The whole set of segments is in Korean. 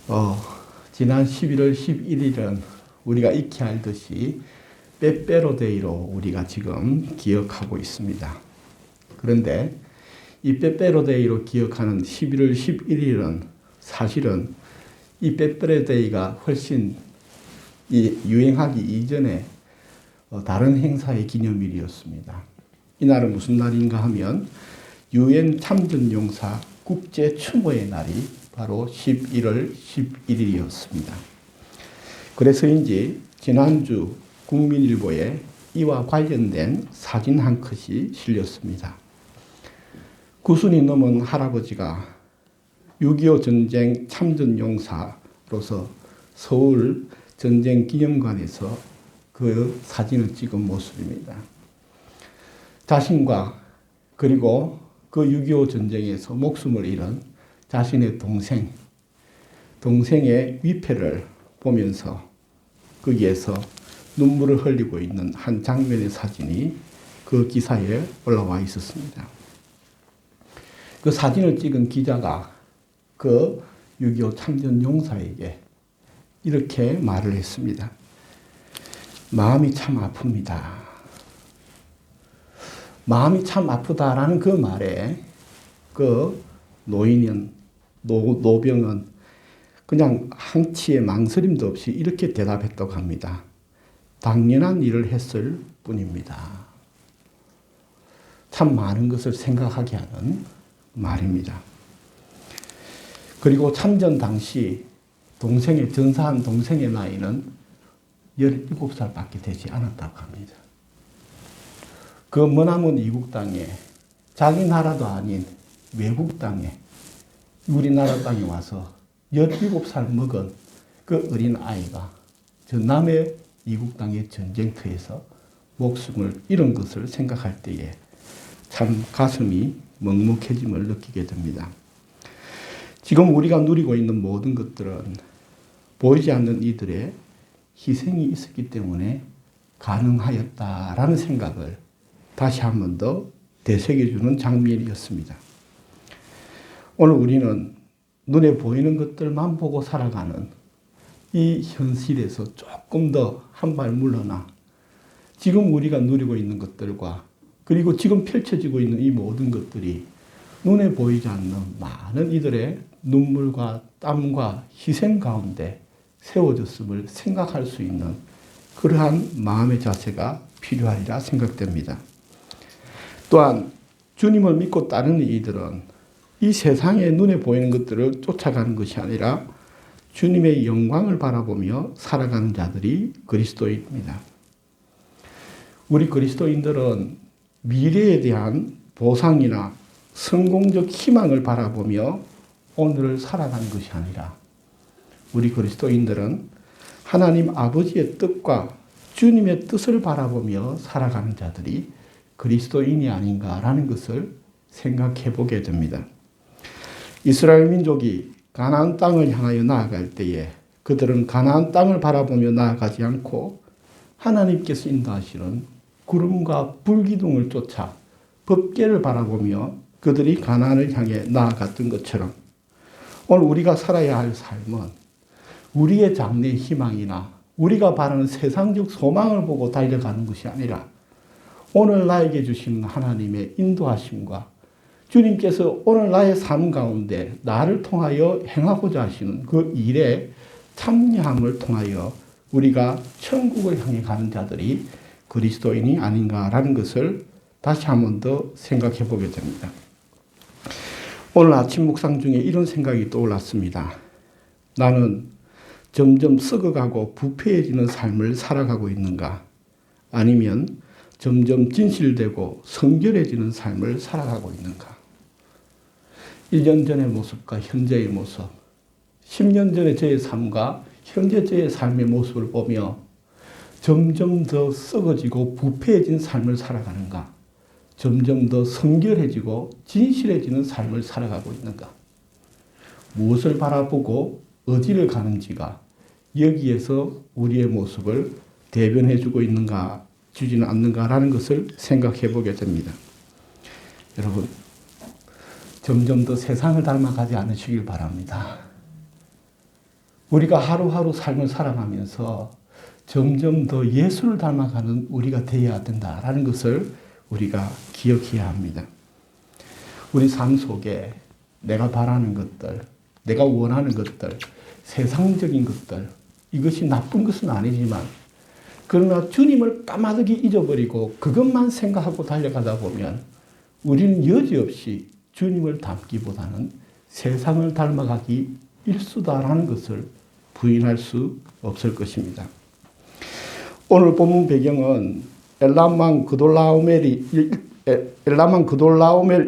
어, 지난 11월 11일은 우리가 익히 알듯이 빼빼로데이로 우리가 지금 기억하고 있습니다. 그런데 이 빼빼로데이로 기억하는 11월 11일은 사실은 이 빼빼로데이가 훨씬 유행하기 이전에 다른 행사의 기념일이었습니다. 이날은 무슨 날인가 하면 유엔 참전용사 국제 추모의 날이 바로 11월 11일이었습니다. 그래서인지 지난주 국민일보에 이와 관련된 사진 한 컷이 실렸습니다. 90이 넘은 할아버지가 6.25 전쟁 참전용사로서 서울 전쟁기념관에서 그 사진을 찍은 모습입니다. 자신과 그리고 그 6.25 전쟁에서 목숨을 잃은 자신의 동생의 위패를 보면서 거기에서 눈물을 흘리고 있는 한 장면의 사진이 그 기사에 올라와 있었습니다. 그 사진을 찍은 기자가 그 6.25 참전 용사에게 이렇게 말을 했습니다. 마음이 참 아픕니다. 마음이 참 아프다라는 그 말에 그 노병은 그냥 한치의 망설임도 없이 이렇게 대답했다고 합니다. 당연한 일을 했을 뿐입니다. 참 많은 것을 생각하게 하는 말입니다. 그리고 참전 당시 전사한 동생의 나이는 17살밖에 되지 않았다고 합니다. 그 머나먼 이국 땅에 자기 나라도 아닌 외국 땅에 우리나라 땅에 와서 17살 먹은 그 어린 아이가 전남의 이국 땅의 전쟁터에서 목숨을 잃은 것을 생각할 때에 참 가슴이 먹먹해짐을 느끼게 됩니다. 지금 우리가 누리고 있는 모든 것들은 보이지 않는 이들의 희생이 있었기 때문에 가능하였다라는 생각을 다시 한 번 더 되새겨주는 장면이었습니다. 오늘 우리는 눈에 보이는 것들만 보고 살아가는 이 현실에서 조금 더 한 발 물러나 지금 우리가 누리고 있는 것들과 그리고 지금 펼쳐지고 있는 이 모든 것들이 눈에 보이지 않는 많은 이들의 눈물과 땀과 희생 가운데 세워졌음을 생각할 수 있는 그러한 마음의 자세가 필요하리라 생각됩니다. 또한 주님을 믿고 따르는 이들은 이 세상에 눈에 보이는 것들을 쫓아가는 것이 아니라 주님의 영광을 바라보며 살아가는 자들이 그리스도인입니다. 우리 그리스도인들은 미래에 대한 보상이나 성공적 희망을 바라보며 오늘을 살아가는 것이 아니라 우리 그리스도인들은 하나님 아버지의 뜻과 주님의 뜻을 바라보며 살아가는 자들이 그리스도인이 아닌가라는 것을 생각해 보게 됩니다. 이스라엘 민족이 가나안 땅을 향하여 나아갈 때에 그들은 가나안 땅을 바라보며 나아가지 않고 하나님께서 인도하시는 구름과 불기둥을 쫓아 법궤를 바라보며 그들이 가나안을 향해 나아갔던 것처럼 오늘 우리가 살아야 할 삶은 우리의 장래의 희망이나 우리가 바라는 세상적 소망을 보고 달려가는 것이 아니라 오늘 나에게 주시는 하나님의 인도하심과 주님께서 오늘 나의 삶 가운데 나를 통하여 행하고자 하시는 그 일에 참여함을 통하여 우리가 천국을 향해 가는 자들이 그리스도인이 아닌가라는 것을 다시 한 번 더 생각해 보게 됩니다. 오늘 아침 묵상 중에 이런 생각이 떠올랐습니다. 나는 점점 썩어가고 부패해지는 삶을 살아가고 있는가? 아니면 점점 진실되고 성결해지는 삶을 살아가고 있는가? 1년 전의 모습과 현재의 모습, 10년 전의 저의 삶과 현재 저의 삶의 모습을 보며 점점 더 썩어지고 부패해진 삶을 살아가는가? 점점 더 성결해지고 진실해지는 삶을 살아가고 있는가? 무엇을 바라보고 어디를 가는지가 여기에서 우리의 모습을 대변해주고 있는가, 주지는 않는가라는 것을 생각해 보게 됩니다. 여러분, 점점 더 세상을 닮아가지 않으시길 바랍니다. 우리가 하루하루 삶을 살아가면서 점점 더 예수를 닮아가는 우리가 되어야 된다라는 것을 우리가 기억해야 합니다. 우리 삶 속에 내가 바라는 것들, 내가 원하는 것들, 세상적인 것들, 이것이 나쁜 것은 아니지만 그러나 주님을 까마득히 잊어버리고 그것만 생각하고 달려가다 보면 우리는 여지없이 주님을 닮기보다는 세상을 닮아가기 일수다라는 것을 부인할 수 없을 것입니다. 오늘 본문 배경은 엘람왕 그돌라오멜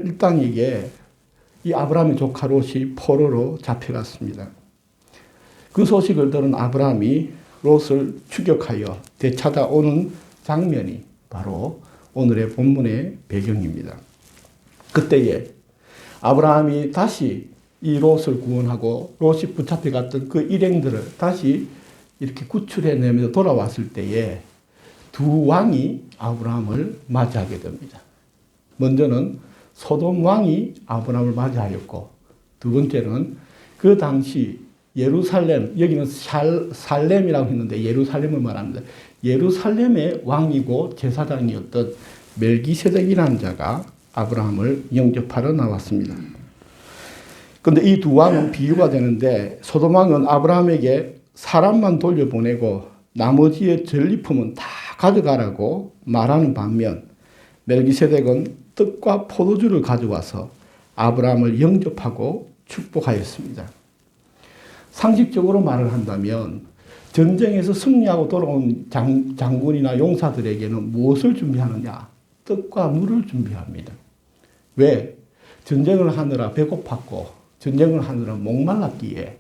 일당에게 이 아브라함의 조카 롯이 포로로 잡혀갔습니다. 그 소식을 들은 아브라함이 롯을 추격하여 되찾아오는 장면이 바로 오늘의 본문의 배경입니다. 그때에 아브라함이 다시 이 롯을 구원하고 롯이 붙잡혀갔던 그 일행들을 다시 이렇게 구출해내면서 돌아왔을 때에 두 왕이 아브라함을 맞이하게 됩니다. 먼저는 소돔 왕이 아브라함을 맞이하였고 두 번째는 그 당시 예루살렘, 여기는 살렘이라고 했는데 예루살렘을 말합니다. 예루살렘의 왕이고 제사장이었던 멜기세덱이라는 자가 아브라함을 영접하러 나왔습니다. 그런데 이 두 왕은 비유가 되는데 소돔 왕은 아브라함에게 사람만 돌려보내고 나머지의 전리품은 다 가져가라고 말하는 반면 멜기세덱은 떡과 포도주를 가져와서 아브라함을 영접하고 축복하였습니다. 상식적으로 말을 한다면 전쟁에서 승리하고 돌아온 장군이나 용사들에게는 무엇을 준비하느냐? 떡과 물을 준비합니다. 왜? 전쟁을 하느라 배고팠고 전쟁을 하느라 목말랐기에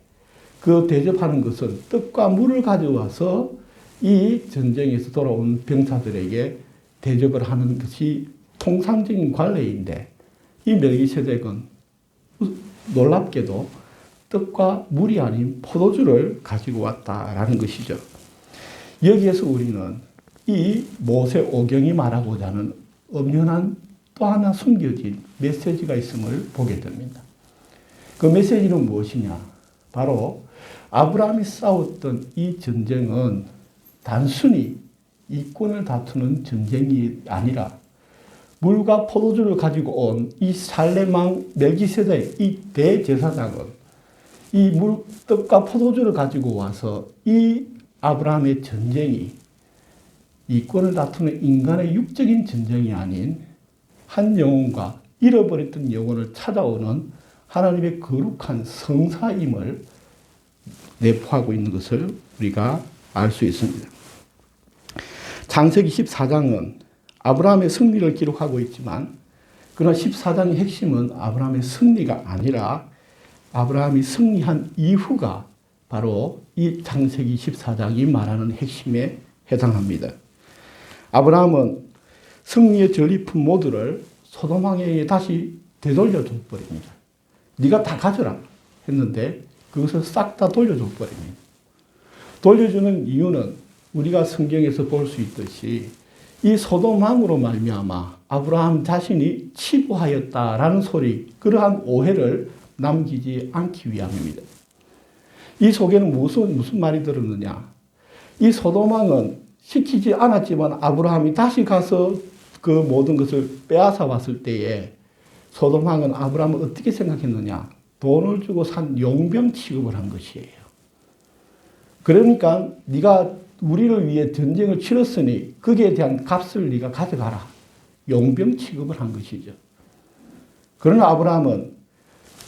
그 대접하는 것은 떡과 물을 가져와서 이 전쟁에서 돌아온 병사들에게 대접을 하는 것이 통상적인 관례인데 이 멜기세덱은 놀랍게도 떡과 물이 아닌 포도주를 가지고 왔다라는 것이죠. 여기에서 우리는 이 모세 오경이 말하고자 하는 엄연한 또 하나 숨겨진 메시지가 있음을 보게 됩니다. 그 메시지는 무엇이냐? 바로 아브라함이 싸웠던 이 전쟁은 단순히 이권을 다투는 전쟁이 아니라 물과 포도주를 가지고 온 이 살렘왕 멜기세덱 이 대제사장은 이 떡과 포도주를 가지고 와서 이 아브라함의 전쟁이 이권을 다투는 인간의 육적인 전쟁이 아닌 한 영혼과 잃어버렸던 영혼을 찾아오는 하나님의 거룩한 성사임을 내포하고 있는 것을 우리가 알 수 있습니다. 창세기 14장은 아브라함의 승리를 기록하고 있지만 그러나 14장의 핵심은 아브라함의 승리가 아니라 아브라함이 승리한 이후가 바로 이 창세기 14장이 말하는 핵심에 해당합니다. 아브라함은 승리의 전리품 모두를 소돔 왕에게 다시 되돌려 줘 버립니다. 네가 다 가져라 했는데 그것을 싹 다 돌려줘 버립니다. 돌려주는 이유는 우리가 성경에서 볼 수 있듯이 이 소돔 왕으로 말미암아 아브라함 자신이 치부하였다라는 소리, 그러한 오해를 남기지 않기 위함입니다. 이 속에는 무슨 말이 들었느냐? 이 소돔 왕은 시키지 않았지만 아브라함이 다시 가서 그 모든 것을 빼앗아 왔을 때에 소돔 왕은 아브라함을 어떻게 생각했느냐? 돈을 주고 산 용병 취급을 한 것이에요. 그러니까 네가 우리를 위해 전쟁을 치렀으니 거기에 대한 값을 네가 가져가라. 용병 취급을 한 것이죠. 그러나 아브라함은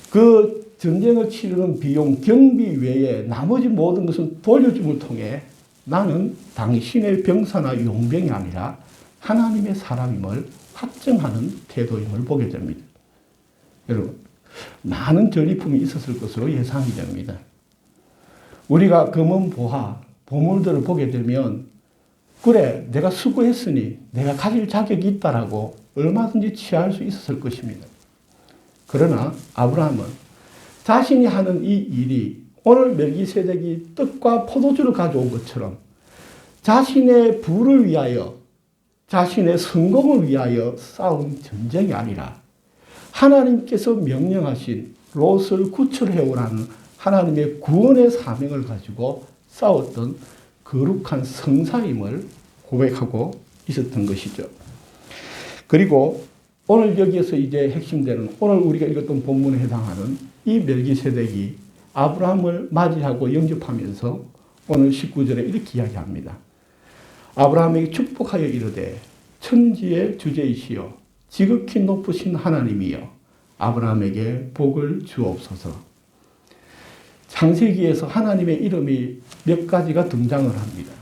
그 전쟁을 치르는 비용, 경비 외에 나머지 모든 것은 돌려줌을 통해 나는 당신의 병사나 용병이 아니라 하나님의 사람임을 확정하는 태도임을 보게 됩니다. 여러분, 많은 전리품이 있었을 것으로 예상이 됩니다. 우리가 금은 보화, 보물들을 보게 되면 그래, 내가 수고했으니 내가 가질 자격이 있다라고 얼마든지 취할 수 있었을 것입니다. 그러나 아브라함은 자신이 하는 이 일이 오늘 멜기세덱이 떡과 포도주를 가져온 것처럼 자신의 부를 위하여, 자신의 성공을 위하여 싸운 전쟁이 아니라 하나님께서 명령하신 롯을 구출해오라는 하나님의 구원의 사명을 가지고 싸웠던 거룩한 성사임을 고백하고 있었던 것이죠. 그리고 오늘 여기에서 이제 핵심되는 오늘 우리가 읽었던 본문에 해당하는 이 멜기세덱이 아브라함을 맞이하고 영접하면서 오늘 19절에 이렇게 이야기합니다. 아브라함에게 축복하여 이르되 천지의 주제이시여 지극히 높으신 하나님이여 아브라함에게 복을 주옵소서. 창세기에서 하나님의 이름이 몇 가지가 등장을 합니다.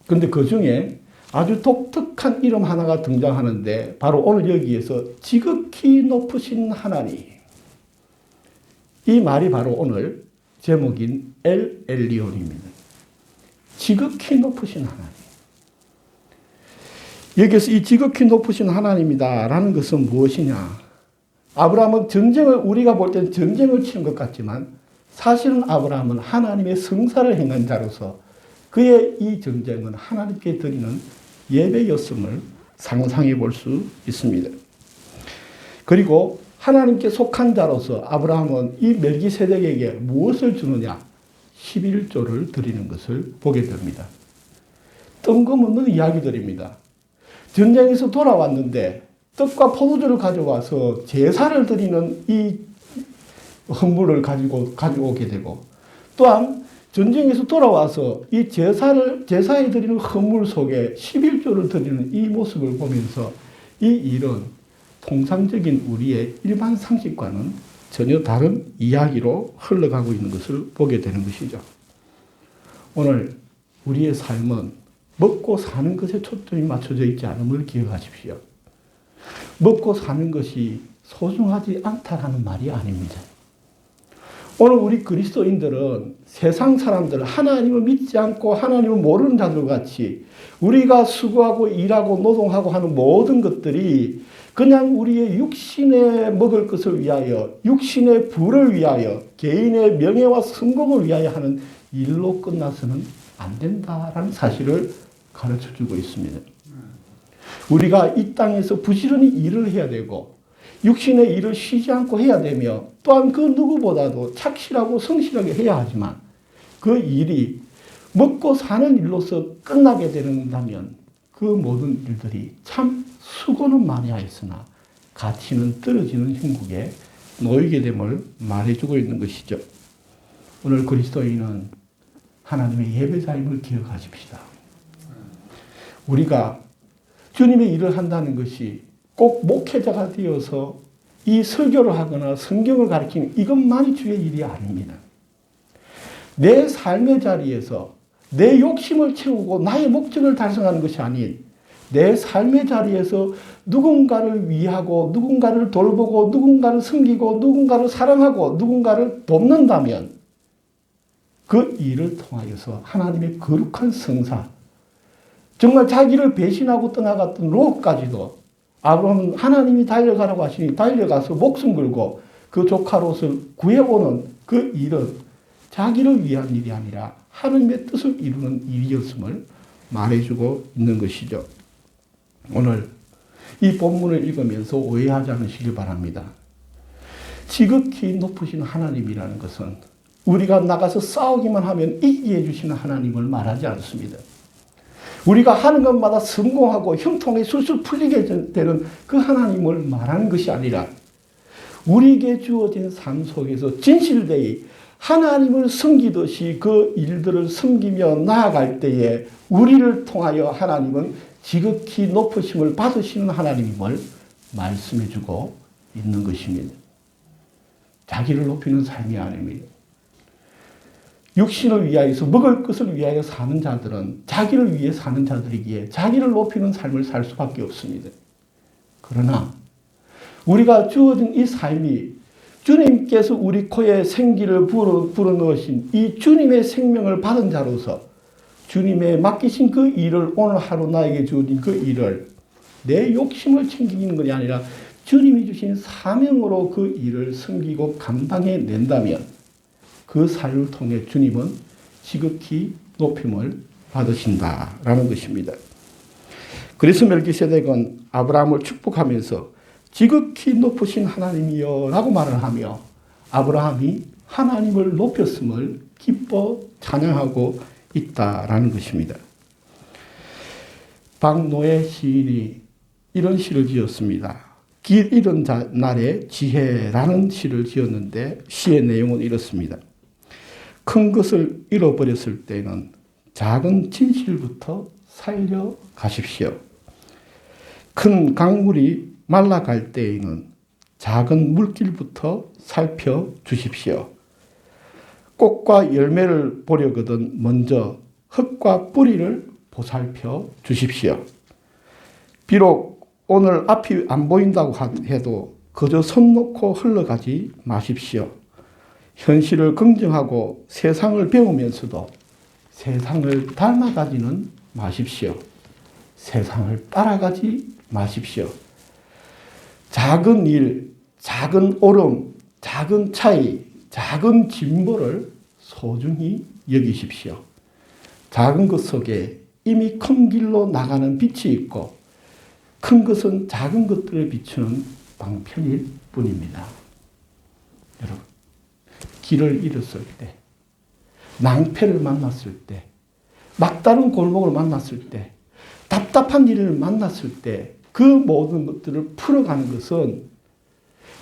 그런데 그 중에 아주 독특한 이름 하나가 등장하는데 바로 오늘 여기에서 지극히 높으신 하나님. 이 말이 바로 오늘 제목인 엘 엘리온입니다. 지극히 높으신 하나님. 여기서 이 지극히 높으신 하나님이다라는 것은 무엇이냐? 아브라함은 전쟁을 우리가 볼 때는 전쟁을 치는 것 같지만 사실은 아브라함은 하나님의 성사를 행한 자로서 그의 이 전쟁은 하나님께 드리는 예배였음을 상상해 볼 수 있습니다. 그리고 하나님께 속한 자로서 아브라함은 이 멜기세덱에게 무엇을 주느냐? 11조를 드리는 것을 보게 됩니다. 뜬금없는 이야기들입니다. 전쟁에서 돌아왔는데 떡과 포도주를 가져와서 제사를 드리는 이 헌물을 가져오게 되고 또한 전쟁에서 돌아와서 이 제사에 드리는 헌물 속에 11조를 드리는 이 모습을 보면서 이 일은 통상적인 우리의 일반 상식과는 전혀 다른 이야기로 흘러가고 있는 것을 보게 되는 것이죠. 오늘 우리의 삶은 먹고 사는 것에 초점이 맞춰져 있지 않음을 기억하십시오. 먹고 사는 것이 소중하지 않다라는 말이 아닙니다. 오늘 우리 그리스도인들은 세상 사람들, 하나님을 믿지 않고 하나님을 모르는 자들 같이 우리가 수고하고 일하고 노동하고 하는 모든 것들이 그냥 우리의 육신에 먹을 것을 위하여, 육신의 부를 위하여, 개인의 명예와 성공을 위하여 하는 일로 끝나서는 안 된다라는 사실을 가르쳐 주고 있습니다. 우리가 이 땅에서 부지런히 일을 해야 되고 육신의 일을 쉬지 않고 해야 되며 또한 그 누구보다도 착실하고 성실하게 해야 하지만 그 일이 먹고 사는 일로서 끝나게 된다면 그 모든 일들이 참 수고는 많이 하였으나 가치는 떨어지는 형국에 놓이게 됨을 말해주고 있는 것이죠. 오늘 그리스도인은 하나님의 예배자임을 기억하십시다. 우리가 주님의 일을 한다는 것이 꼭 목회자가 되어서 이 설교를 하거나 성경을 가르치는 이것만이 주의 일이 아닙니다. 내 삶의 자리에서 내 욕심을 채우고 나의 목적을 달성하는 것이 아닌 내 삶의 자리에서 누군가를 위하고 누군가를 돌보고 누군가를 섬기고 누군가를 사랑하고 누군가를 돕는다면 그 일을 통하여서 하나님의 거룩한 성사, 정말 자기를 배신하고 떠나갔던 롯까지도 아브라함은 하나님이 달려가라고 하시니 달려가서 목숨 걸고 그 조카 롯을 구해오는 그 일은 자기를 위한 일이 아니라 하나님의 뜻을 이루는 일이었음을 말해주고 있는 것이죠. 오늘 이 본문을 읽으면서 오해하지 않으시길 바랍니다. 지극히 높으신 하나님이라는 것은 우리가 나가서 싸우기만 하면 이기게 해주시는 하나님을 말하지 않습니다. 우리가 하는 것마다 성공하고 형통하게 술술 풀리게 되는 그 하나님을 말하는 것이 아니라 우리에게 주어진 삶 속에서 진실되이 하나님을 섬기듯이 그 일들을 섬기며 나아갈 때에 우리를 통하여 하나님은 지극히 높으심을 받으시는 하나님임을 말씀해 주고 있는 것입니다. 자기를 높이는 삶이 아닙니다. 육신을 위하여서 먹을 것을 위하여 사는 자들은 자기를 위해 사는 자들이기에 자기를 높이는 삶을 살 수밖에 없습니다. 그러나 우리가 주어진 이 삶이 주님께서 우리 코에 생기를 불어넣으신 이 주님의 생명을 받은 자로서 주님의 맡기신 그 일을 오늘 하루 나에게 주어진 그 일을 내 욕심을 챙기는 것이 아니라 주님이 주신 사명으로 그 일을 섬기고 감당해 낸다면 그 삶을 통해 주님은 지극히 높임을 받으신다라는 것입니다. 그래서 멜기세덱은 아브라함을 축복하면서 지극히 높으신 하나님이여 라고 말을 하며 아브라함이 하나님을 높였음을 기뻐 찬양하고 있다라는 것입니다. 박노해 시인이 이런 시를 지었습니다. 길 잃은 날에 지혜라는 시를 지었는데 시의 내용은 이렇습니다. 큰 것을 잃어버렸을 때는 작은 진실부터 살려가십시오. 큰 강물이 말라갈 때에는 작은 물길부터 살펴주십시오. 꽃과 열매를 보려거든 먼저 흙과 뿌리를 보살펴 주십시오. 비록 오늘 앞이 안 보인다고 해도 그저 손 놓고 흘러가지 마십시오. 현실을 긍정하고 세상을 배우면서도 세상을 닮아가지는 마십시오. 세상을 따라가지 마십시오. 작은 일, 작은 오름, 작은 차이, 작은 진보를 소중히 여기십시오. 작은 것 속에 이미 큰 길로 나가는 빛이 있고 큰 것은 작은 것들을 비추는 방편일 뿐입니다. 여러분, 길을 잃었을 때, 낭패를 만났을 때, 막다른 골목을 만났을 때, 답답한 일을 만났을 때 그 모든 것들을 풀어가는 것은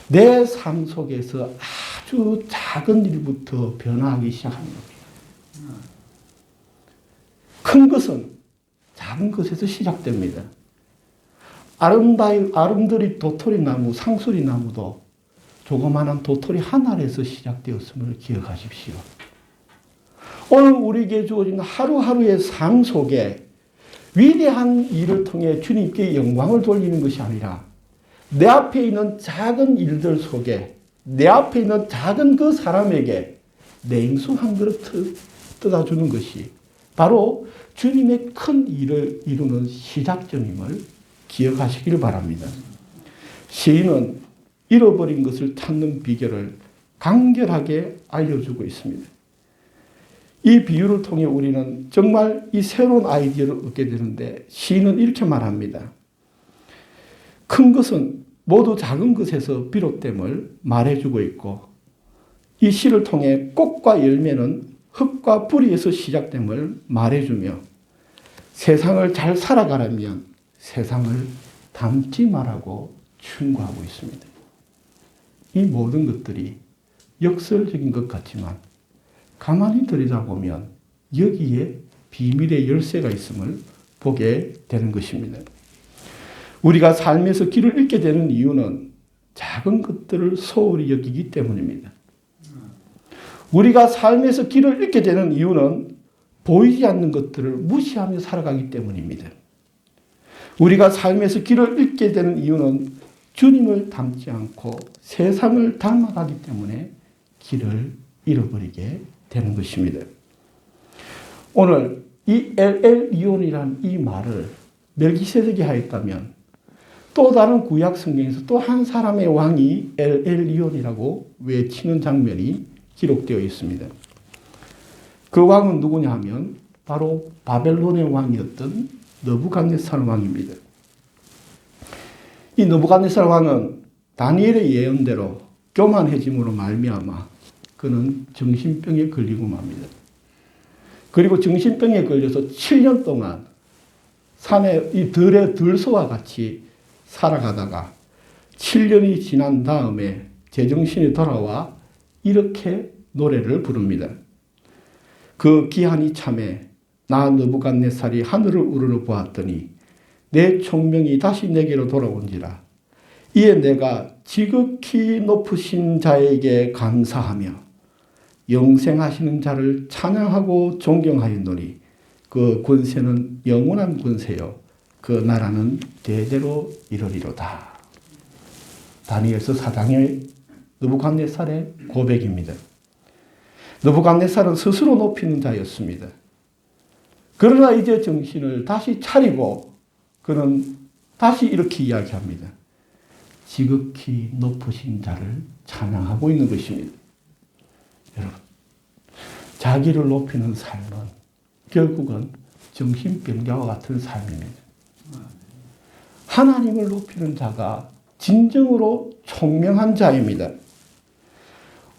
내 삶 속에서 아주 작은 일부터 변화하기 시작하는 겁니다. 큰 것은 작은 것에서 시작됩니다. 아름드리 도토리 나무, 상수리 나무도 조그마한 도토리 한 알에서 시작되었음을 기억하십시오. 오늘 우리에게 주어진 하루하루의 삶 속에 위대한 일을 통해 주님께 영광을 돌리는 것이 아니라 내 앞에 있는 작은 일들 속에 내 앞에 있는 작은 그 사람에게 냉수 한 그릇 떠다 주는 것이 바로 주님의 큰 일을 이루는 시작점임을 기억하시길 바랍니다. 시인은 잃어버린 것을 찾는 비결을 간결하게 알려주고 있습니다. 이 비유를 통해 우리는 정말 이 새로운 아이디어를 얻게 되는데 시인은 이렇게 말합니다. 큰 것은 모두 작은 것에서 비롯됨을 말해주고 있고 이 시를 통해 꽃과 열매는 흙과 뿌리에서 시작됨을 말해주며 세상을 잘 살아가려면 세상을 닮지 말라고 충고하고 있습니다. 이 모든 것들이 역설적인 것 같지만 가만히 들여다보면 여기에 비밀의 열쇠가 있음을 보게 되는 것입니다. 우리가 삶에서 길을 잃게 되는 이유는 작은 것들을 소홀히 여기기 때문입니다. 우리가 삶에서 길을 잃게 되는 이유는 보이지 않는 것들을 무시하며 살아가기 때문입니다. 우리가 삶에서 길을 잃게 되는 이유는 주님을 닮지 않고 세상을 닮아가기 때문에 길을 잃어버리게 되는 것입니다. 오늘 이 엘엘리온이라는 이 말을 멜기세덱이 하였다면 또 다른 구약 성경에서 또 한 사람의 왕이 엘엘리온이라고 외치는 장면이 기록되어 있습니다. 그 왕은 누구냐 하면 바로 바벨론의 왕이었던 느부갓네살 왕입니다. 이 느부갓네살 왕은 다니엘의 예언대로 교만해짐으로 말미암아 그는 정신병에 걸리고 맙니다. 그리고 정신병에 걸려서 7년 동안 산에 이 들의 들소와 같이 살아가다가 7년이 지난 다음에 제정신이 돌아와 이렇게 노래를 부릅니다. 그 기한이 참에 나 느부갓네살이 하늘을 우러러 보았더니 내 총명이 다시 내게로 돌아온지라. 이에 내가 지극히 높으신 자에게 감사하며 영생하시는 자를 찬양하고 존경하였노니 그 권세는 영원한 권세요 그 나라는 대대로 이르리로다. 다니엘서 4장의 느부갓네살의 고백입니다. 느부갓네살은 스스로 높이는 자였습니다. 그러나 이제 정신을 다시 차리고 그는 다시 이렇게 이야기합니다. 지극히 높으신 자를 찬양하고 있는 것입니다. 여러분, 자기를 높이는 삶은 결국은 정신병자와 같은 삶입니다. 하나님을 높이는 자가 진정으로 총명한 자입니다.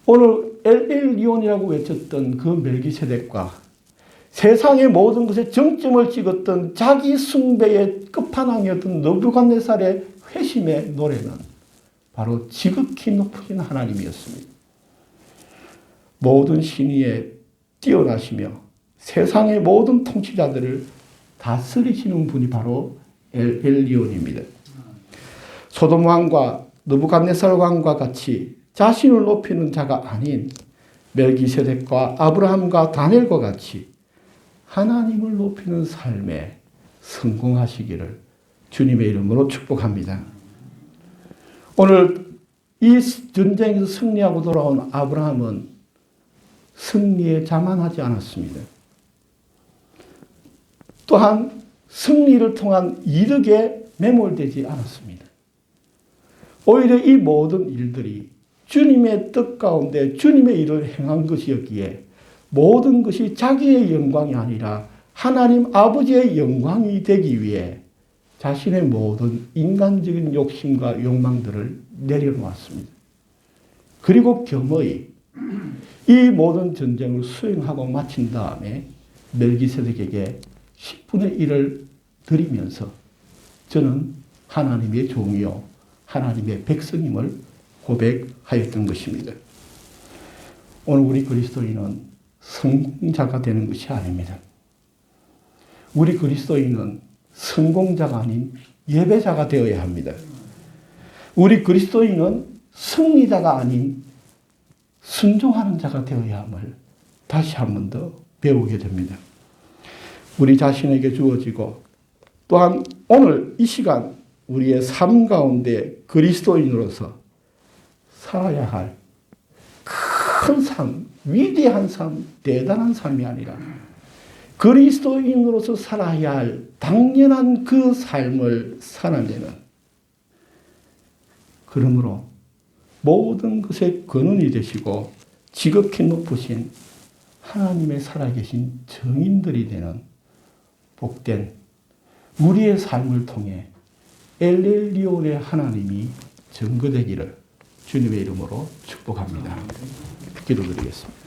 오늘 엘리온이라고 외쳤던 그 멜기세덱과 세상의 모든 것에 정점을 찍었던 자기 숭배의 끝판왕이었던 느부갓네살의 회심의 노래는 바로 지극히 높으신 하나님이었습니다. 모든 신위에 뛰어나시며 세상의 모든 통치자들을 다스리시는 분이 바로 엘리온입니다. 소돔 왕과 느부갓네살 왕과 같이 자신을 높이는 자가 아닌 멜기세덱과 아브라함과 다니엘과 같이 하나님을 높이는 삶에 성공하시기를 주님의 이름으로 축복합니다. 오늘 이 전쟁에서 승리하고 돌아온 아브라함은 승리에 자만하지 않았습니다. 또한 승리를 통한 이득에 매몰되지 않았습니다. 오히려 이 모든 일들이 주님의 뜻 가운데 주님의 일을 행한 것이었기에 모든 것이 자기의 영광이 아니라 하나님 아버지의 영광이 되기 위해 자신의 모든 인간적인 욕심과 욕망들을 내려놓았습니다. 그리고 겸허히 이 모든 전쟁을 수행하고 마친 다음에 멜기세덱에게 10분의 1을 드리면서 저는 하나님의 종이요 하나님의 백성임을 고백하였던 것입니다. 오늘 우리 그리스도인은 성공자가 되는 것이 아닙니다. 우리 그리스도인은 성공자가 아닌 예배자가 되어야 합니다. 우리 그리스도인은 승리자가 아닌 순종하는 자가 되어야 함을 다시 한 번 더 배우게 됩니다. 우리 자신에게 주어지고 또한 오늘 이 시간 우리의 삶 가운데 그리스도인으로서 살아야 할 큰 삶, 위대한 삶, 대단한 삶이 아니라 그리스도인으로서 살아야 할 당연한 그 삶을 살아내는 그러므로 모든 것의 근원이 되시고 지극히 높으신 하나님의 살아계신 증인들이 되는 복된 우리의 삶을 통해 엘리온의 하나님이 증거되기를 주님의 이름으로 축복합니다. 기도드리겠습니다.